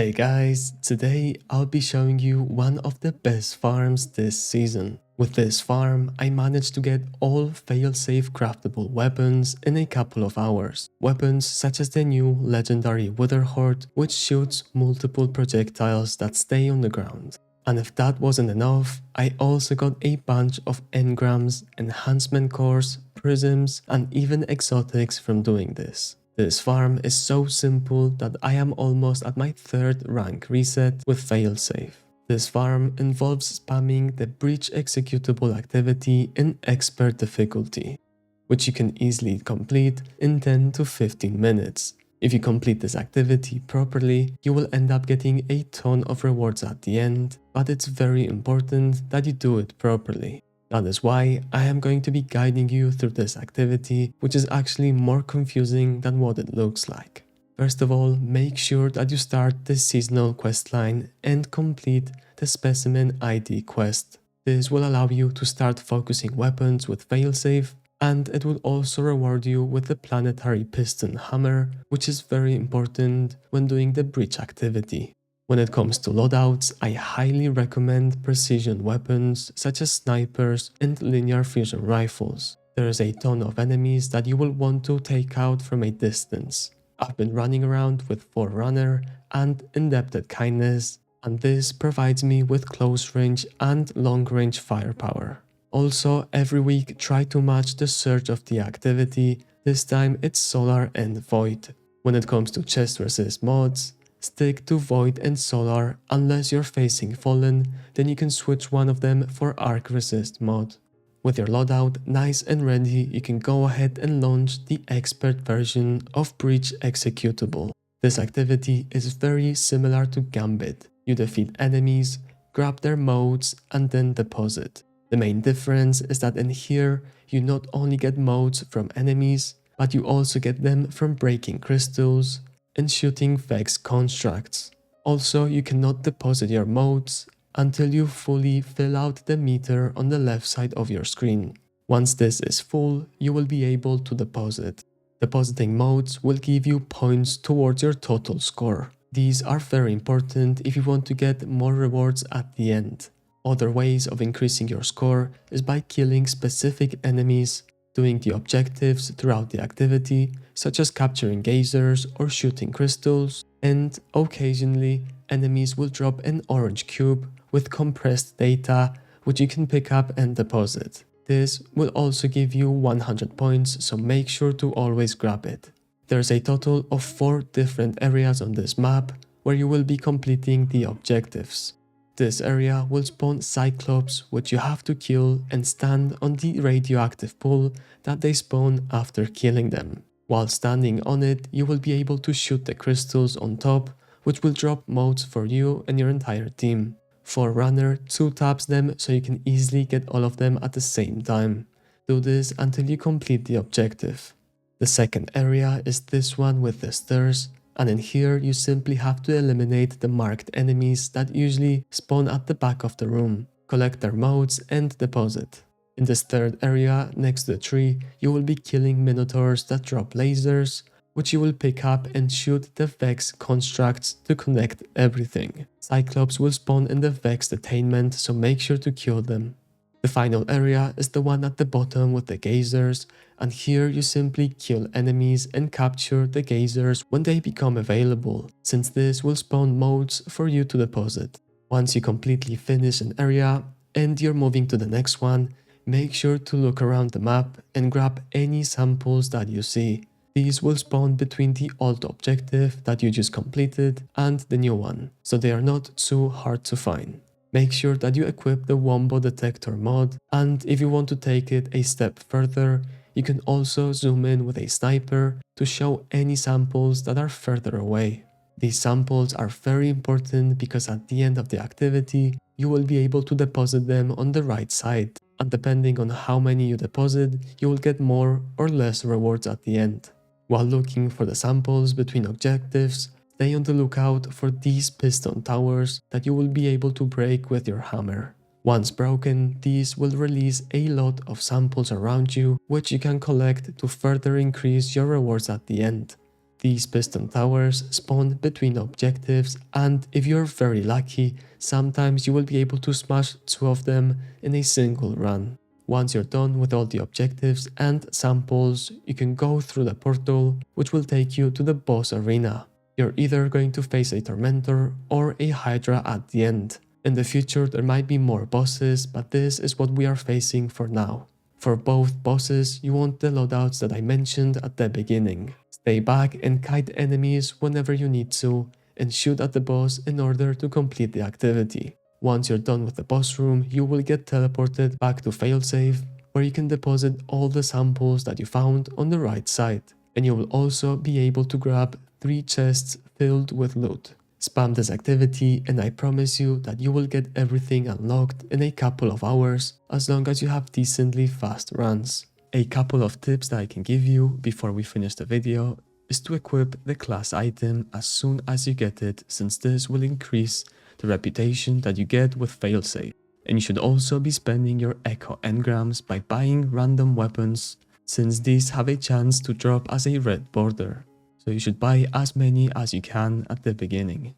Hey guys, today I'll be showing you one of the best farms this season. With this farm, I managed to get all failsafe craftable weapons in a couple of hours. Weapons such as the new legendary Wither Horde, which shoots multiple projectiles that stay on the ground. And if that wasn't enough, I also got a bunch of engrams, enhancement cores, prisms, and even exotics from doing this. This farm is so simple that I am almost at my 3rd rank reset with Failsafe. This farm involves spamming the breach executable activity in expert difficulty, which you can easily complete in 10 to 15 minutes. If you complete this activity properly, you will end up getting a ton of rewards at the end, but it's very important that you do it properly. That is why I am going to be guiding you through this activity, which is actually more confusing than what it looks like. First of all, make sure that you start the seasonal questline and complete the Specimen ID quest. This will allow you to start focusing weapons with Failsafe, and it will also reward you with the Planetary Piston Hammer, which is very important when doing the breach activity. When it comes to loadouts, I highly recommend precision weapons such as snipers and linear fusion rifles. There is a ton of enemies that you will want to take out from a distance. I've been running around with Forerunner and Indebted Kindness, and this provides me with close range and long range firepower. Also, every week try to match the surge of the activity, this time it's Solar and Void. When it comes to chest resist mods, stick to Void and Solar unless you're facing Fallen, then you can switch one of them for Arc Resist mod. With your loadout nice and ready, you can go ahead and launch the expert version of Breach Executable. This activity is very similar to Gambit. You defeat enemies, grab their modes, and then deposit. The main difference is that in here, you not only get modes from enemies, but you also get them from breaking crystals and shooting Vex constructs. Also, you cannot deposit your modes until you fully fill out the meter on the left side of your screen. Once this is full, you will be able to deposit. Depositing modes will give you points towards your total score. These are very important if you want to get more rewards at the end. Other ways of increasing your score is by killing specific enemies, doing the objectives throughout the activity, such as capturing gazers or shooting crystals, and occasionally enemies will drop an orange cube with compressed data, which you can pick up and deposit. This will also give you 100 points, so make sure to always grab it. There's a total of 4 different areas on this map where you will be completing the objectives. This area will spawn Cyclops, which you have to kill and stand on the radioactive pool that they spawn after killing them. While standing on it, you will be able to shoot the crystals on top, which will drop modes for you and your entire team. Forerunner 2-taps them so you can easily get all of them at the same time. Do this until you complete the objective. The second area is this one with the stairs, and in here you simply have to eliminate the marked enemies that usually spawn at the back of the room, collect their modes and deposit. In this third area next to the tree, you will be killing minotaurs that drop lasers, which you will pick up and shoot the Vex constructs to connect everything. Cyclops will spawn in the Vex detainment, so make sure to kill them. The final area is the one at the bottom with the gazers, and here you simply kill enemies and capture the gazers when they become available, since this will spawn modes for you to deposit. Once you completely finish an area and you're moving to the next one, make sure to look around the map and grab any samples that you see. These will spawn between the old objective that you just completed and the new one, so they are not too hard to find. Make sure that you equip the Wombo Detector mod, and if you want to take it a step further, you can also zoom in with a sniper to show any samples that are further away. These samples are very important because at the end of the activity, you will be able to deposit them on the right side, and depending on how many you deposit, you will get more or less rewards at the end. While looking for the samples between objectives, stay on the lookout for these piston towers that you will be able to break with your hammer. Once broken, these will release a lot of samples around you, which you can collect to further increase your rewards at the end. These piston towers spawn between objectives, and if you're very lucky, sometimes you will be able to smash 2 of them in a single run. Once you're done with all the objectives and samples, you can go through the portal, which will take you to the boss arena. You're either going to face a Tormentor or a Hydra at the end. In the future there might be more bosses, but this is what we are facing for now. For both bosses, you want the loadouts that I mentioned at the beginning. Stay back and kite enemies whenever you need to, and shoot at the boss in order to complete the activity. Once you're done with the boss room, you will get teleported back to Failsafe, where you can deposit all the samples that you found on the right side. And you will also be able to grab 3 chests filled with loot. Spam this activity and I promise you that you will get everything unlocked in a couple of hours as long as you have decently fast runs. A couple of tips that I can give you before we finish the video is to equip the class item as soon as you get it, since this will increase the reputation that you get with Failsafe. And you should also be spending your Echo engrams by buying random weapons, since these have a chance to drop as a red border. So you should buy as many as you can at the beginning.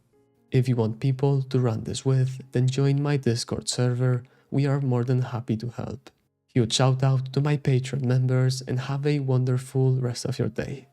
If you want people to run this with, then join my Discord server, we are more than happy to help. Huge shout out to my Patreon members and have a wonderful rest of your day.